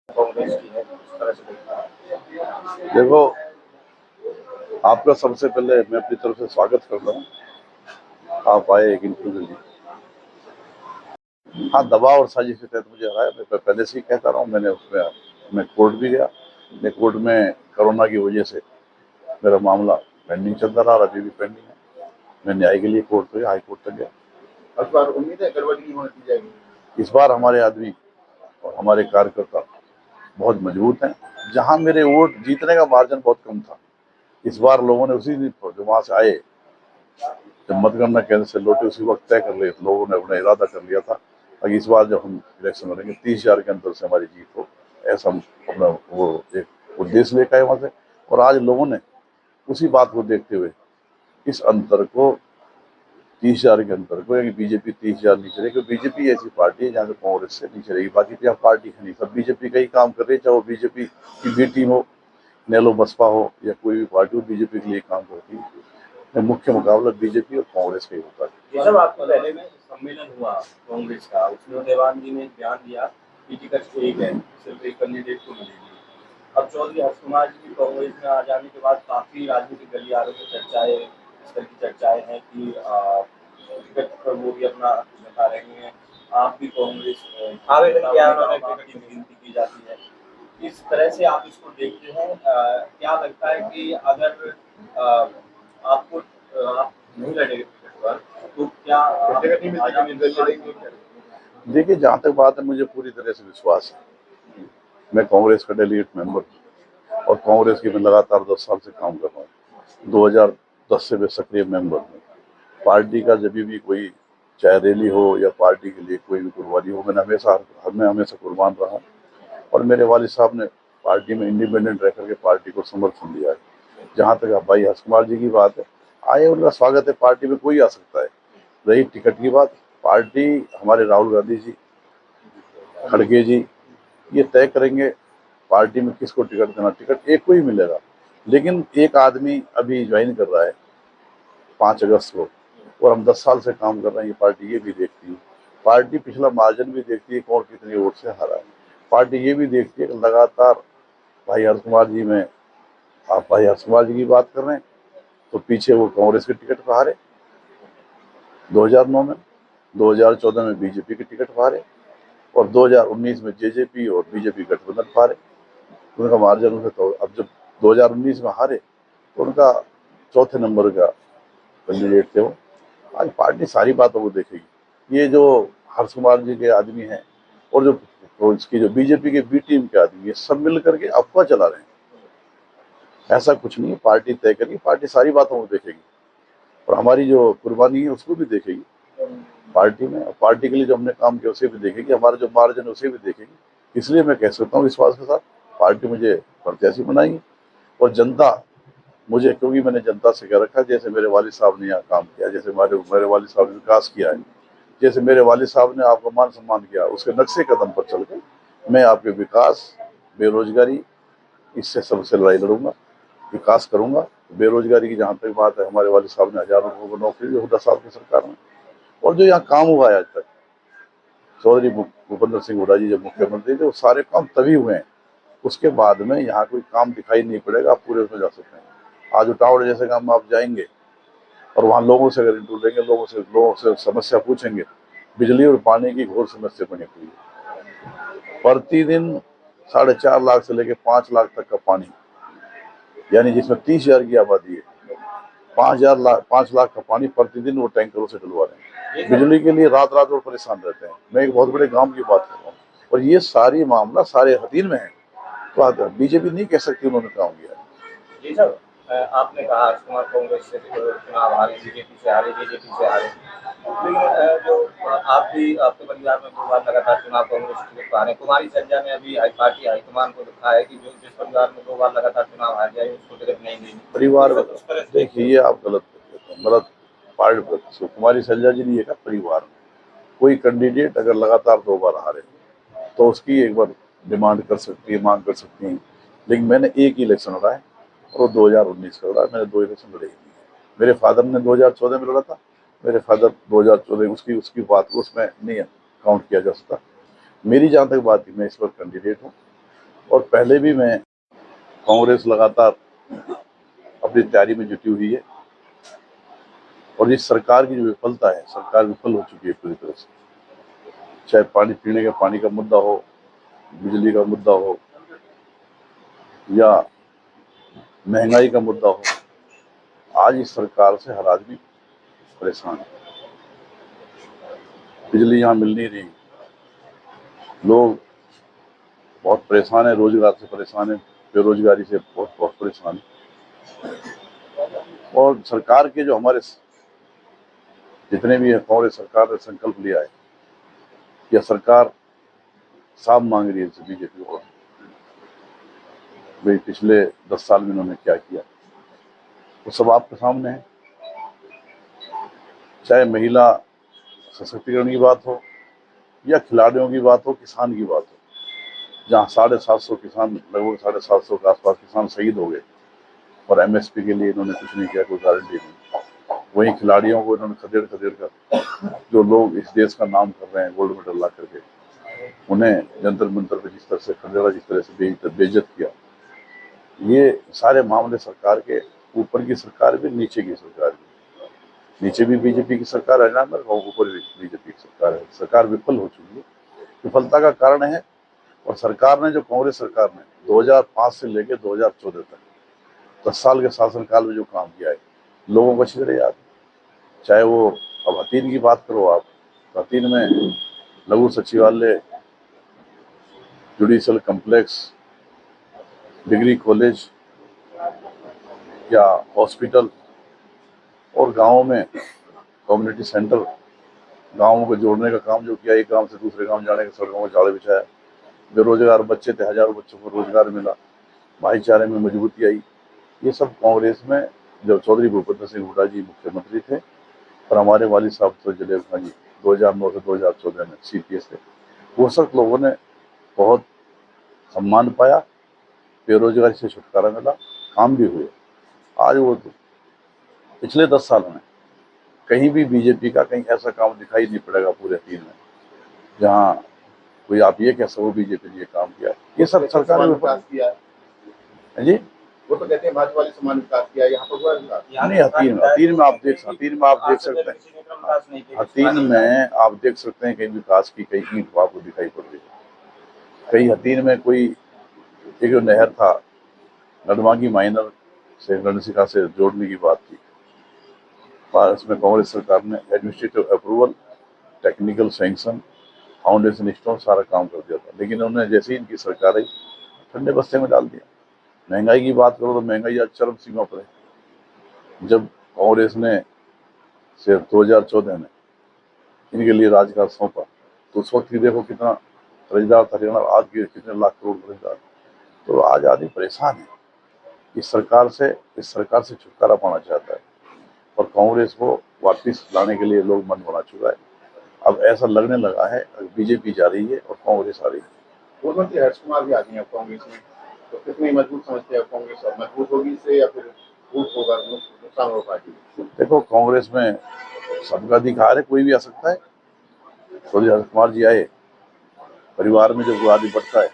कांग्रेस की है, इस तरह से देखता है। देखो, आपका सबसे पहले मैं अपनी तरफ से स्वागत करता हूँ। आप आए एक इंटरव्यू लिए। हाँ, दबाव और साजिश के तहत मुझे हराया। मैं पहले से ही कहता रहा हूँ। मैंने उसमें मैं कोर्ट भी गया। मैं कोर्ट में कोरोना की वजह से मेरा मामला पेंडिंग चलता रहा और अभी भी पेंडिंग है। मैं न्याय के लिए कोर्ट गया, हाई कोर्ट तक गया। इस बार उम्मीद है गड़बड़ी नहीं होने दी जाएगी। इस बार हमारे आदमी और हमारे कार्यकर्ता बहुत मजबूत हैं। जहाँ मेरे वोट जीतने का मार्जिन बहुत कम था, इस बार लोगों ने उसी दिन जो वहां से आए, जब मतगणना केंद्र से लौटे, उसी वक्त तय कर लिए लोगों ने अपना इरादा कर लिया था कि इस बार जब हम इलेक्शन लड़ेंगे 30,000 के अंतर से हमारी जीत हो। ऐसा हम अपना वो एक उद्देश्य लेकर आए वहां से। और आज लोगों ने उसी बात को देखते हुए इस अंतर को 30,000 के अंतर को, यानी बीजेपी 30,000 नीचे रहेगी। बीजेपी ऐसी पार्टी है जहाँ से कांग्रेस से नीचे रहेगी। बाकी यहाँ पार्टी है नहीं, सब बीजेपी का ही काम कर रही है। चाहे वो बीजेपी की बी टीम हो, नेलो बसपा हो, या कोई भी पार्टी हो, बीजेपी के लिए काम करती है। मुख्य मुकाबला बीजेपी और कांग्रेस का ही होता है। जब आपको पहले में सम्मेलन हुआ कांग्रेस का, उसमें देवान जी ने बयान दिया कि टिकट एक है, सिर्फ एक कैंडिडेट को मिलेगी। अब चौधरी हर्ष कुमार जी भी कांग्रेस में आ जाने के बाद काफी राजनीतिक गलियारों में चर्चाएं, इस तरह की चर्चाएं हैं कि टिकट पर वो भी अपना बता रहे हैं। आप भी कांग्रेस आवेदन किया, उन्होंने टिकट की गिनती की जाती है। इस तरह से आप इसको देखते हैं, क्या लगता है कि अगर आपको आप नहीं लड़ेंगे टिकट पर, तो क्या देखिए, जहाँ तक बात है, मुझे पूरी तरह से विश्वास है। मैं कांग्रेस का डेलीगेट मेंबर हूँ और कांग्रेस की मैं लगातार 10 साल से काम कर रहा हूँ। 2010 से मैं सक्रिय मेंबर हूँ। पार्टी का जब भी कोई, चाहे रैली हो या पार्टी के लिए कोई भी कुर्बानी हो, मैं हमेशा कुर्बान रहा। और मेरे वालिद साहब ने पार्टी में इंडिपेंडेंट रह करके पार्टी को समर्थन दिया है। जहाँ तक आप भाई हर्ष कुमार जी की बात है, आए, उनका स्वागत है। पार्टी में कोई आ सकता है। रही टिकट की बात, पार्टी हमारे राहुल गांधी जी, खड़गे जी ये तय करेंगे पार्टी में किसको टिकट देना। टिकट एक को ही मिलेगा, लेकिन एक आदमी अभी ज्वाइन कर रहा है 5 अगस्त को, और हम 10 साल से काम कर रहे हैं। ये पार्टी ये भी देखती है, पार्टी पिछला मार्जिन भी देखती है, कौन कितने वोट से हारा है। पार्टी ये भी देखती है कि लगातार भाई हर्ष कुमार जी में, आप भाई हर्ष कुमार जी की बात कर रहे हैं, तो पीछे वो कांग्रेस के टिकट पर हारे 2009 में, 2014 में बीजेपी के टिकट पर हारे, और 2019 में जेजेपी और बीजेपी गठबंधन पर हारे। उनका मार्जिन उनसे, तो अब जब 2019 में हारे तो उनका चौथे नंबर का कैंडिडेट थे वो। आज पार्टी सारी बातों को देखेगी। ये जो हर्ष कुमार जी के आदमी हैं और जो इसकी जो बीजेपी के बी टीम के आदमी है, सब मिल करके अफवाह चला रहे हैं। ऐसा कुछ नहीं है, पार्टी तय करेगी, पार्टी सारी बातों को देखेगी और हमारी जो कुर्बानी है उसको भी देखेगी पार्टी में। पार्टी के लिए जो हमने काम किया उसे भी देखेगी, हमारा जो मार्जिन है उसे भी देखेगी। इसलिए मैं कह सकता हूँ विश्वास के साथ, पार्टी मुझे प्रत्याशी बनाएगी। और जनता मुझे, क्योंकि मैंने जनता से कह रखा, जैसे मेरे वालिद साहब ने यहाँ काम किया, जैसे मेरे वालिद साहब ने विकास किया है, जैसे मेरे वालिद साहब ने आपका मान सम्मान किया, उसके नक्शे कदम पर चल कर मैं आपके विकास, बेरोजगारी, इससे सबसे लड़ाई लड़ूंगा, विकास करूंगा। बेरोजगारी की जहाँ तक बात है, हमारे वालिद साहब ने हजारों लोगों को नौकरी दी 10 साल की सरकार में। और जो यहाँ काम हुआ है आज तक, चौधरी भूपेंद्र सिंह हुड्डा जी जब मुख्यमंत्री थे, वो सारे काम तभी हुए हैं। उसके बाद में यहाँ कोई काम दिखाई नहीं पड़ेगा। आप पूरे उसमें जा सकते हैं। आज उटावड़ जैसे काम में आप जाएंगे और वहाँ लोगों से अगर इंटरव्यू लेंगे, लोगों से समस्या पूछेंगे, बिजली और पानी की घोर समस्या बनी हुई है। प्रतिदिन 4.5 लाख से लेकर 5 लाख तक का पानी, यानी जिसमें 30,000 की आबादी है, 5 लाख का पानी प्रतिदिन वो टैंकरों से डलवा रहे हैं। बिजली के लिए रात रात वो परेशान रहते हैं। मैं एक बहुत बड़े गांव की बात कर रहा हूँ, और ये सारी मामला सारे हदीन में है। तो बीजेपी नहीं कह सकती उन्होंने काम किया। जी सर, आपने कहा हर्ष कुमार कांग्रेस से चुनाव हारे, बीजेपी से हारे, बीजेपी से हारे, लेकिन जो आप भी, आपके परिवार में 2 बार लगातार चुनाव कांग्रेस टिकट पर हारे। कुमारी संजय ने अभी पार्टी हाईकमान को लिखा है कि जो जिस परिवार में 2 बार लगातार चुनाव हार जाए उसको टिकट नहीं देगी। परिवार, देखिए ये आप गलत गलत पार्टी। कुमारी संजय जी ने कहा परिवार में कोई कैंडिडेट अगर लगातार 2 बार हारे तो उसकी एक बार डिमांड कर सकती है, मांग कर सकती है। लेकिन मैंने एक ही इलेक्शन लड़ा है और वो 2019 का लड़ा है। मैंने 2 इलेक्शन लड़े ही नहीं है। मेरे फादर ने 2014 में लड़ा था, मेरे फादर 2014 उसकी उसकी बात को उसमें नहीं काउंट किया जा सकता। मेरी जहाँ तक बात थी, मैं इस वक्त कैंडिडेट हूँ और पहले भी मैं कांग्रेस लगातार अपनी तैयारी में जुटी हुई है और इस सरकार की जो विफलता है, सरकार विफल हो चुकी है पूरी तरह से। चाहे पानी पीने का पानी का मुद्दा हो, बिजली का मुद्दा हो या महंगाई का मुद्दा हो, आज इस सरकार से हर आदमी परेशान है। बिजली यहाँ मिल नहीं रही, लोग बहुत परेशान है, रोजगार से परेशान है, बेरोजगारी से बहुत बहुत परेशान है। और सरकार के जो हमारे जितने भी है, कांग्रेस सरकार ने संकल्प लिया है, यह सरकार साफ मांग रही है बीजेपी को, भाई पिछले 10 साल में इन्होंने क्या किया, वो सब आपके सामने है। चाहे महिला सशक्तिकरण की बात हो या खिलाड़ियों की बात हो, किसान की बात हो, जहाँ 750 किसान, लगभग 750 के आसपास किसान शहीद हो गए और एमएसपी के लिए इन्होंने कुछ नहीं किया, कोई गारंटी नहीं। वहीं खिलाड़ियों को इन्होंने खदेड़ खदेड़ कर, जो लोग इस देश का नाम कर रहे हैं गोल्ड मेडल ला करके, उन्हें जंतर मंतर पे जिस तरह से खदेड़ा, जिस तरह से बेइज्जत किया, ये सारे मामले सरकार के ऊपर की सरकार भी, नीचे की सरकार भी। नीचे भी बीजेपी की सरकार है ना, ऊपर भी बीजेपी की सरकार है। सरकार विफल हो चुकी है। विफलता का कारण है, और सरकार ने, जो कांग्रेस सरकार ने 2005 से लेकर 2014 तक 10 साल के शासनकाल में जो काम किया है, लोगों को अच्छी तरह याद है। चाहे वो अब हतीन की बात करो आप, हतीन में लघु सचिवालय, जुडिशियल कम्प्लेक्स, डिग्री कॉलेज या हॉस्पिटल, और गाँव में कम्युनिटी सेंटर, गाँवों को जोड़ने का काम जो किया, एक गांव से दूसरे गांव जाने के सड़कों में जाड़े बिछाया, बेरोजगार बच्चे थे, हजारों बच्चों को रोजगार मिला, भाईचारे में मजबूती आई। ये सब कांग्रेस में जब चौधरी भूपेंद्र सिंह हुड्डा जी मुख्यमंत्री थे और हमारे वालिद साहब तो जलेब खान जी 2009 से 2014 में सीपीएस थे, वो सब लोगों ने बहुत सम्मान पाया, बेरोजगारी से छुटकारा मिला, काम भी हुए। आज वो तो पिछले 10 साल में कहीं भी बीजेपी का कहीं ऐसा काम दिखाई नहीं पड़ेगा पूरे 3 में, जहाँ कोई आप ये कह सको बीजेपी ने ये काम किया। ये सब सरकार ने विकास किया है जी, वो तो कहते हैं भाजपा वाले समान विकास किया, यहाँ पर हुआ विकास नहीं, हतीन में आप देख सकते हैं, हतीन में आप देख सकते हैं कहीं विकास की कहीं ईंट आपको दिखाई पड़ रही है। कहीं हतीन में कोई एक जो नहर था, नडमागी माइनर से गणसिका से जोड़ने की बात थी, इसमें कांग्रेस सरकार ने administrative approval, technical sanction, foundation stone सारा काम कर दिया था, लेकिन उन्होंने जैसे ही इनकी सरकार आई ठंडे बस्ते में डाल दिया। महंगाई की बात करो तो महंगाई आज चरम सीमा पर है। जब कांग्रेस ने सिर्फ 2014 में इनके लिए राजकाज सौंपा तो उस वक्त की देखो कितना खरीदार था, आज के कितने लाख करोड़ खरीदार। तो आज आदमी परेशान है, इस सरकार से छुटकारा पाना चाहता है और कांग्रेस को वापस लाने के लिए लोग मन बना चुका है। अब ऐसा लगने लगा है बीजेपी जा रही है और कांग्रेस आ रही है। पूर्व मंत्री हर्ष कुमार भी आ गए हैं कांग्रेस में, तो कितनी मजबूत समझते हैं कांग्रेस, अब मजबूत होगी इससे या फिर टूट होगा, नुकसान होगा पार्टी? देखो, कांग्रेस में सबका अधिकार है, कोई भी आ सकता है। चौधरी हर्ष कुमार जी आए, परिवार में जब कोई आदमी बढ़ता है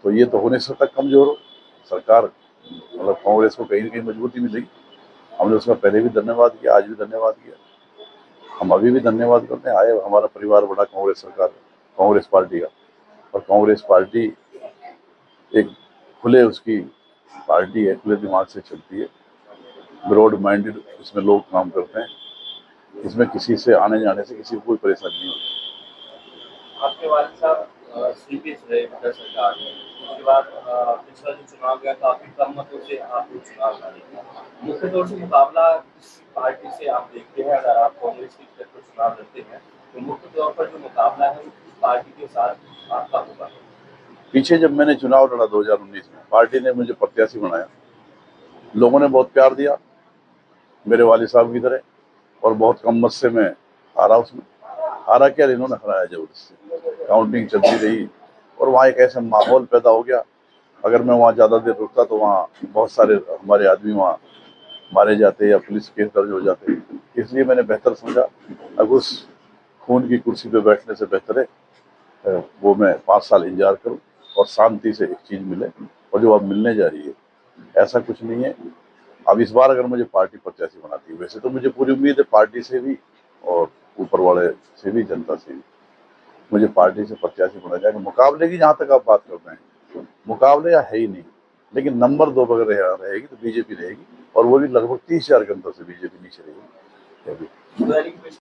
तो ये तो होने से तक कमजोर हो, सरकार मतलब कांग्रेस को कहीं न कहीं मजबूती मिलेगी। हमने उसका पहले भी धन्यवाद किया, आज भी धन्यवाद किया, हम अभी भी धन्यवाद करते हैं। आए, हमारा परिवार बड़ा कांग्रेस सरकार, कांग्रेस पार्टी का, और कांग्रेस पार्टी एक खुले उसकी पार्टी है, खुले दिमाग से चलती है, ब्रॉड माइंडेड इसमें लोग काम करते हैं, इसमें किसी से आने जाने से किसी को कोई परेशानी नहीं होती। आपके वालिद साहब सीपीएस रहे मदर सरकार में, उसके बाद पिछला जो चुनाव गया काफी कम मतों से आपको चुनाव लड़े। मुख्य तौर से मुकाबला किस पार्टी से आप देखते हैं? अगर आप कांग्रेस की टिकट पर चुनाव लड़ते हैं तो मुख्य तौर पर जो मुकाबला है वो किस पार्टी के साथ आपका होगा? पीछे जब मैंने चुनाव लड़ा 2019 में, पार्टी ने मुझे प्रत्याशी बनाया, लोगों ने बहुत प्यार दिया मेरे वालिद साहब की तरह, और बहुत कम मत से मैं हारा। उसमें हारा क्या, इन्होंने हराया जबरदस्ती, काउंटिंग चलती रही और वहाँ एक ऐसा माहौल पैदा हो गया, अगर मैं वहाँ ज़्यादा देर रुकता तो वहाँ बहुत सारे हमारे आदमी वहाँ मारे जाते या पुलिस केस दर्ज हो जाते। इसलिए मैंने बेहतर समझा अब उस खून की कुर्सी पे बैठने से बेहतर है वो मैं 5 साल इंतजार करूं और शांति से एक चीज मिले, और जो अब मिलने जा रही है ऐसा कुछ नहीं है। अब इस बार अगर मुझे पार्टी प्रत्याशी बनाती है, वैसे तो मुझे पूरी उम्मीद है पार्टी से भी और ऊपर वाले से भी, जनता से भी, मुझे पार्टी से प्रत्याशी बना जाएगा। मुकाबले की जहां तक आप बात कर रहे हैं, मुकाबले या है ही नहीं, लेकिन नंबर 2 पर रहेगी तो बीजेपी रहेगी, और वो भी लगभग 30,000 के अंतर से बीजेपी नीचे रहेगी। मुद्दा है कि